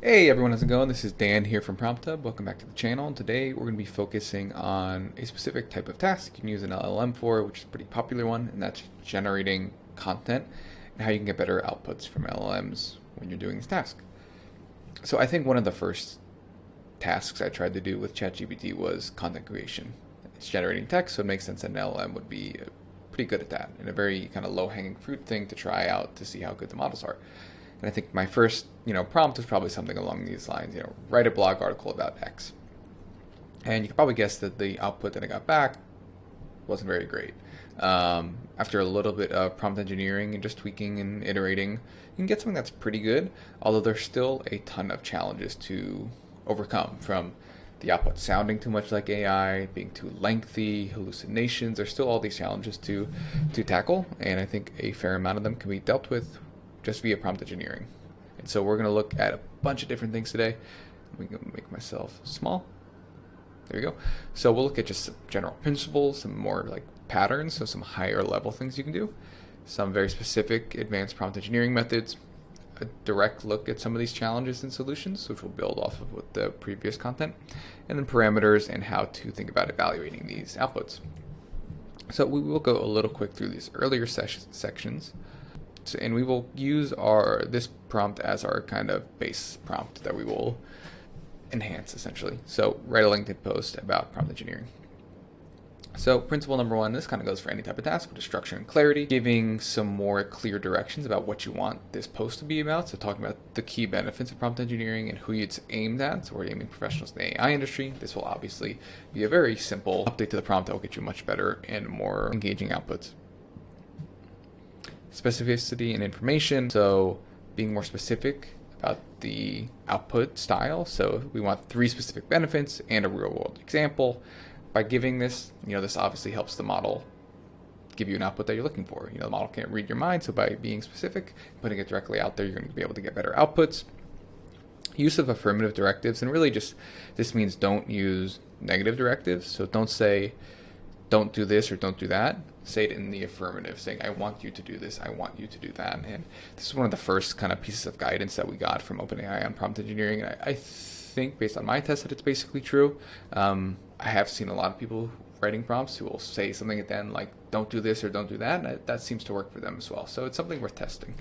Hey everyone, how's it going? This is Dan here from PromptHub. Welcome back to the channel. And today we're going to be focusing on a specific type of task you can use an LLM for, which is a pretty popular one, and that's generating content and how you can get better outputs from LLMs when you're doing this task. So I think one of the first tasks I tried to do with ChatGPT was content creation. It's generating text, so it makes sense that an LLM would be pretty good at that, and a very kind of low-hanging fruit thing to try out to see how good the models are. And I think my first, prompt was probably something along these lines, write a blog article about X. And you can probably guess that the output that I got back wasn't very great. After a little bit of prompt engineering and just tweaking and iterating, you can get something that's pretty good, although there's still a ton of challenges to overcome, from the output sounding too much like AI, being too lengthy, hallucinations. There's still all these challenges to tackle, and I think a fair amount of them can be dealt with just via prompt engineering. And so we're going to look at a bunch of different things today. I'm going to make myself small. There you go. So we'll look at just some general principles, some more like patterns, so some higher level things you can do, some very specific advanced prompt engineering methods, a direct look at some of these challenges and solutions, which we'll build off of with the previous content, and then parameters and how to think about evaluating these outputs. So we will go a little quick through these earlier sections. And we will use this prompt as our kind of base prompt that we will enhance essentially. So write a LinkedIn post about prompt engineering. So principle number one, this kind of goes for any type of task, but structure and clarity, giving some more clear directions about what you want this post to be about. So talking about the key benefits of prompt engineering and who it's aimed at. So we're aiming professionals in the AI industry. This will obviously be a very simple update to the prompt that will get you much better and more engaging outputs. Specificity and information, so being more specific about the output style. So we want 3 specific benefits and a real world example. By giving this, this obviously helps the model give you an output that you're looking for. The model can't read your mind, so by being specific, putting it directly out there, you're going to be able to get better outputs. Use of affirmative directives, and really just this means don't use negative directives. So don't say don't do this or don't do that. Say it in the affirmative, saying, I want you to do this, I want you to do that. And this is one of the first kind of pieces of guidance that we got from OpenAI on prompt engineering. And I think, based on my test, that it's basically true. I have seen a lot of people writing prompts who will say something at the end like, don't do this or don't do that. And that seems to work for them as well. So it's something worth testing.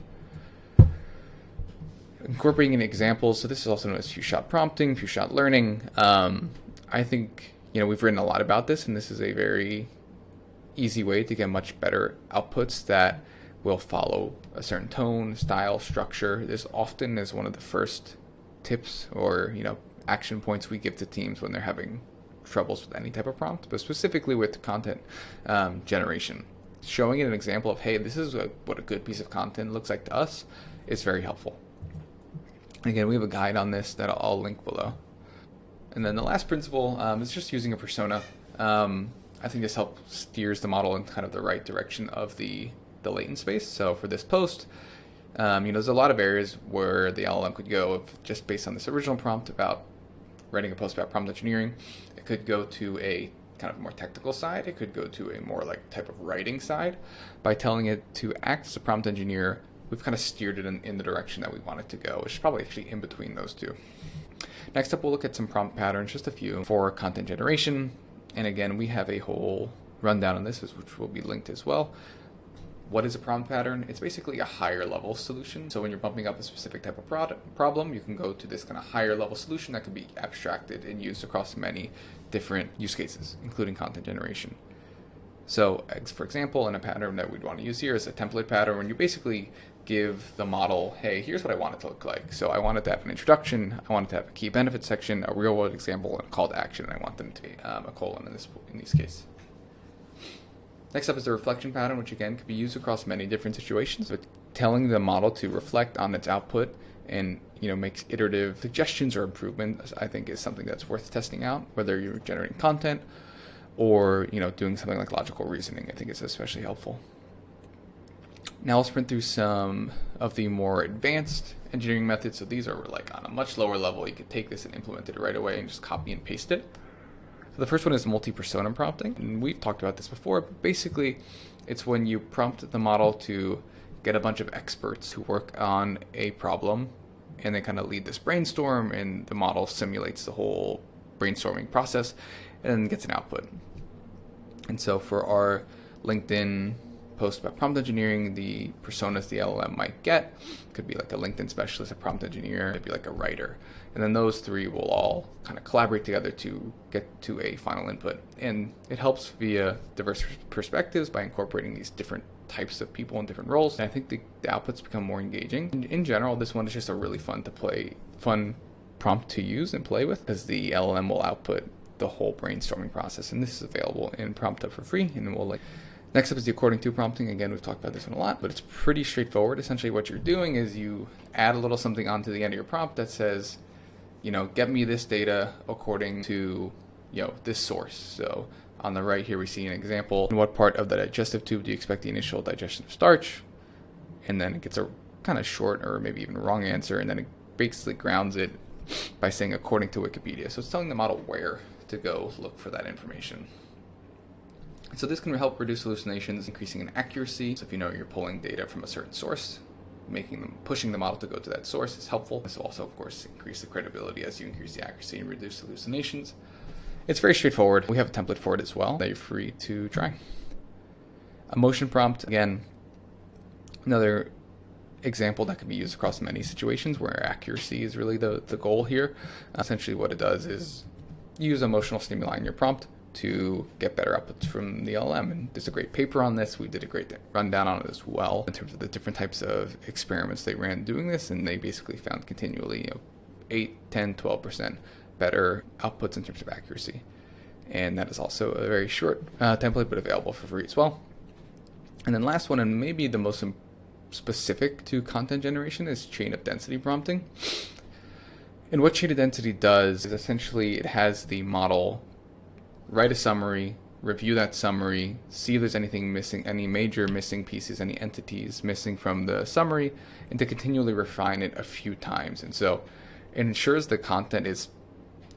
Incorporating examples. So this is also known as few-shot prompting, few-shot learning. I think, we've written a lot about this, and this is a very easy way to get much better outputs that will follow a certain tone, style, structure. This often is one of the first tips or action points we give to teams when they're having troubles with any type of prompt, but specifically with content generation. Showing it an example of, hey, this is what a good piece of content looks like to us is very helpful. Again, we have a guide on this that I'll link below. And then the last principle is just using a persona. I think this helps steers the model in kind of the right direction of the latent space. So for this post, there's a lot of areas where the LLM could go just based on this original prompt about writing a post about prompt engineering. It could go to a kind of more technical side. It could go to a more like type of writing side. By telling it to act as a prompt engineer, we've kind of steered it in the direction that we want it to go, which is probably actually in between those two. Next up, we'll look at some prompt patterns, just a few, for content generation. And again, we have a whole rundown on this, which will be linked as well. What is a prompt pattern? It's basically a higher level solution. So when you're bumping up a specific type of problem, you can go to this kind of higher level solution that can be abstracted and used across many different use cases, including content generation. So for example, in a pattern that we'd want to use here is a template pattern, when you basically give the model, hey, here's what I want it to look like. So I want it to have an introduction, I want it to have a key benefit section, a real world example, and a call to action, and I want them to be a colon in these cases. Next up is the reflection pattern, which again could be used across many different situations, but telling the model to reflect on its output and makes iterative suggestions or improvements, I think is something that's worth testing out, whether you're generating content or doing something like logical reasoning. I think it's especially helpful. Now I'll sprint through some of the more advanced engineering methods. So these are like on a much lower level. You could take this and implement it right away and just copy and paste it. So the first one is multi-persona prompting. And we've talked about this before, but basically it's when you prompt the model to get a bunch of experts who work on a problem and they kind of lead this brainstorm, and the model simulates the whole brainstorming process and then gets an output. And so for our LinkedIn post about prompt engineering, the personas the LLM might get could be like a LinkedIn specialist, a prompt engineer, maybe like a writer. And then those three will all kind of collaborate together to get to a final input. And it helps via diverse perspectives by incorporating these different types of people in different roles. And I think the outputs become more engaging. In general, this one is just a really fun prompt to use and play with, because the LLM will output the whole brainstorming process. And this is available in PromptHub for free. And we'll next up is the according to prompting. Again, we've talked about this one a lot, but it's pretty straightforward. Essentially what you're doing is you add a little something onto the end of your prompt that says, get me this data according to, this source. So on the right here, we see an example. In what part of the digestive tube do you expect the initial digestion of starch? And then it gets a kind of short or maybe even wrong answer. And then it basically grounds it by saying according to Wikipedia. So it's telling the model where to go look for that information. So this can help reduce hallucinations, increasing in accuracy. So if you're pulling data from a certain source, pushing the model to go to that source is helpful. This will also, of course, increase the credibility as you increase the accuracy and reduce hallucinations. It's very straightforward. We have a template for it as well that you're free to try. A motion prompt, again, another example that can be used across many situations where accuracy is really the goal here. Essentially what it does is use emotional stimuli in your prompt to get better outputs from the LLM. And there's a great paper on this. We did a great rundown on it as well in terms of the different types of experiments they ran doing this, and they basically found continually 8, 10, 12% better outputs in terms of accuracy. And that is also a very short template, but available for free as well. And then last one, and maybe the most specific to content generation, is chain of density prompting. And what chain of density does is essentially it has the model write a summary, review that summary, see if there's anything missing, any major missing pieces, any entities missing from the summary, and to continually refine it a few times. And so it ensures the content is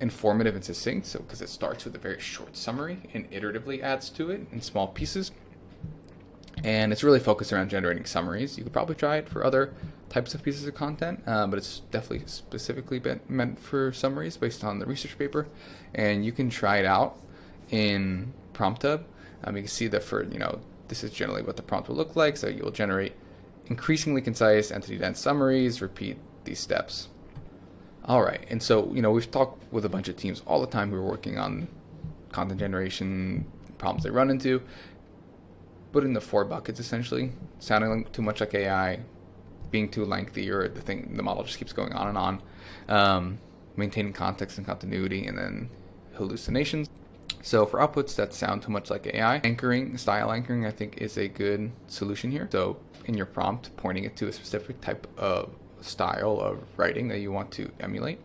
informative and succinct, so because it starts with a very short summary and iteratively adds to it in small pieces. And it's really focused around generating summaries. You could probably try it for other types of pieces of content, but it's definitely specifically meant for summaries based on the research paper. And you can try it out in PromptHub. You can see that this is generally what the prompt will look like. So you'll generate increasingly concise, entity-dense summaries, repeat these steps. All right, and so, we've talked with a bunch of teams all the time who are working on content generation problems they run into. Put in the 4 buckets, essentially: sounding too much like AI, being too lengthy, or the model just keeps going on and on, maintaining context and continuity, and then hallucinations. So for outputs that sound too much like AI, style anchoring, I think is a good solution here. So in your prompt, pointing it to a specific type of style of writing that you want to emulate.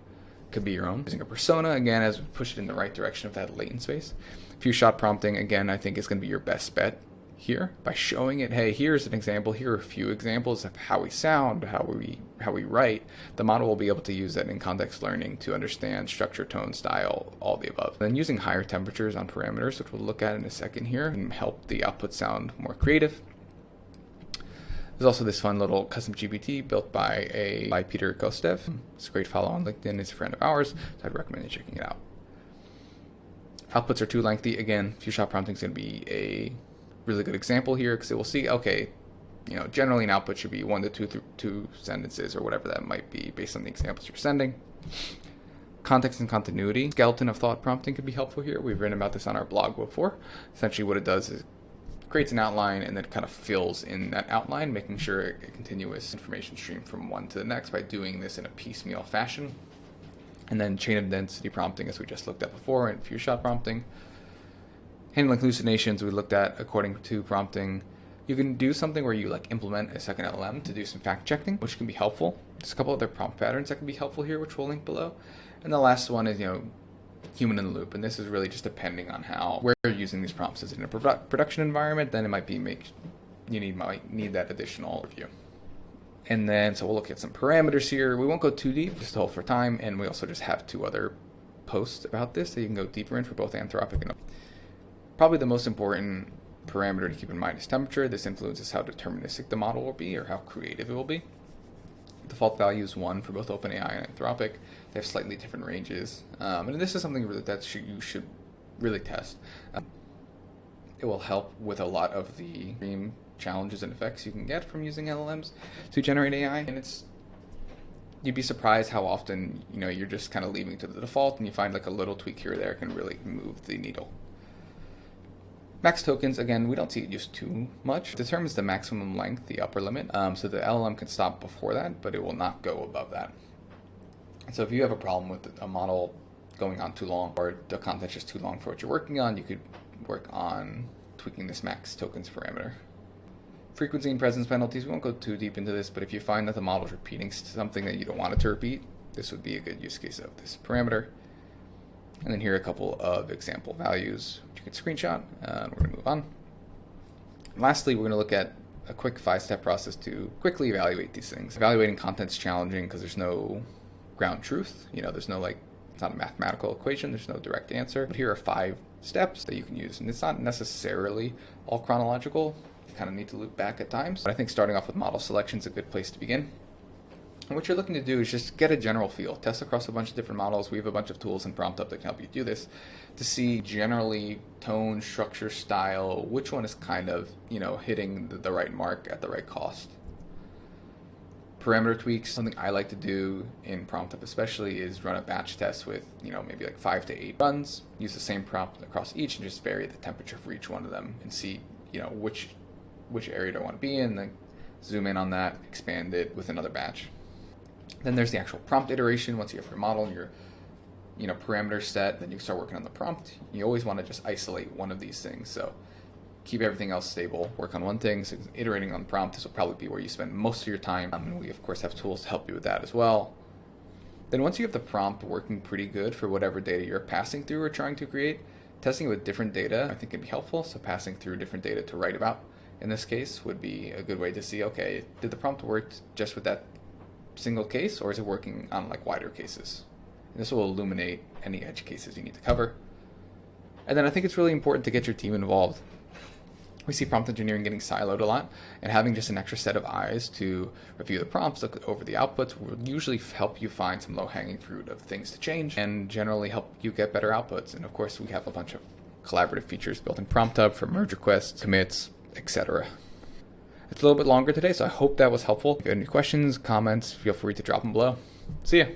Could be your own. Using a persona, again, as we push it in the right direction of that latent space. Few shot prompting, again, I think is going to be your best bet here, by showing it, hey, here's an example, here are a few examples of how we sound, how we write. The model will be able to use that in context learning to understand structure, tone, style, all the above. Then using higher temperatures on parameters, which we'll look at in a second here, and help the output sound more creative. There's also this fun little custom GPT built by Peter Kostev. It's a great follow on LinkedIn. He's a friend of ours, so I'd recommend you checking it out. Outputs are too lengthy. Again, few shot prompting is going to be a really good example here, because it will see, okay, generally an output should be 1 to 2 sentences, or whatever that might be based on the examples you're sending. Context and continuity, skeleton of thought prompting could be helpful here. We've written about this on our blog before. Essentially what it does is creates an outline and then kind of fills in that outline, making sure a continuous information stream from one to the next by doing this in a piecemeal fashion. And then chain of density prompting, as we just looked at before, and few shot prompting. Handling hallucinations, we looked at according to prompting. You can do something where you implement a second LLM to do some fact checking, which can be helpful. There's a couple other prompt patterns that can be helpful here, which we'll link below. And the last one is, human in the loop. And this is really just depending on where you're using these prompts. Is it in a production environment? Then it might be might need that additional review. And then, so we'll look at some parameters here. We won't go too deep, just to hold for time. And we also just have 2 other posts about this that you can go deeper in for both Anthropic and probably the most important parameter to keep in mind is temperature. This influences how deterministic the model will be, or how creative it will be. Default value is 1 for both OpenAI and Anthropic. They have slightly different ranges. And this is something that you should really test. It will help with a lot of the extreme challenges and effects you can get from using LLMs to generate AI. And you'd be surprised how often, you're just kind of leaving to the default and you find like a little tweak here or there can really move the needle. Max tokens, again, we don't see it used too much. It determines the maximum length, the upper limit. So the LLM can stop before that, but it will not go above that. So if you have a problem with a model going on too long, or the content's just too long for what you're working on, you could work on tweaking this max tokens parameter. Frequency and presence penalties, we won't go too deep into this, but if you find that the model is repeating something that you don't want it to repeat, this would be a good use case of this parameter. And then here are a couple of example values which you can screenshot. We're going to move on. And lastly, we're going to look at a quick 5-step process to quickly evaluate these things. Evaluating content's challenging because there's no ground truth. There's no it's not a mathematical equation. There's no direct answer. But here are 5 steps that you can use. And it's not necessarily all chronological. You kind of need to loop back at times. But I think starting off with model selection is a good place to begin. And what you're looking to do is just get a general feel. Test across a bunch of different models. We have a bunch of tools in PromptHub that can help you do this to see generally tone, structure, style, which one is kind of, hitting the right mark at the right cost. Parameter tweaks, something I like to do in PromptHub especially is run a batch test with, maybe like 5 to 8 runs, use the same prompt across each and just vary the temperature for each one of them and see, which area do I want to be in, then zoom in on that, expand it with another batch. Then there's the actual prompt iteration. Once you have your model and your parameters set, then you can start working on the prompt. You always want to just isolate one of these things. So keep everything else stable, work on one thing. So iterating on prompt, this will probably be where you spend most of your time. And we of course have tools to help you with that as well. Then once you have the prompt working pretty good for whatever data you're passing through or trying to create, testing it with different data I think can be helpful. So passing through different data to write about in this case would be a good way to see, okay, did the prompt work just with that single case, or is it working on wider cases? And this will illuminate any edge cases you need to cover. And then I think it's really important to get your team involved. We see prompt engineering getting siloed a lot, and having just an extra set of eyes to review the prompts, look over the outputs, will usually help you find some low-hanging fruit of things to change and generally help you get better outputs. And of course, we have a bunch of collaborative features built in PromptHub for merge requests, commits, etc. It's a little bit longer today, so I hope that was helpful. If you have any questions, comments, feel free to drop them below. See ya.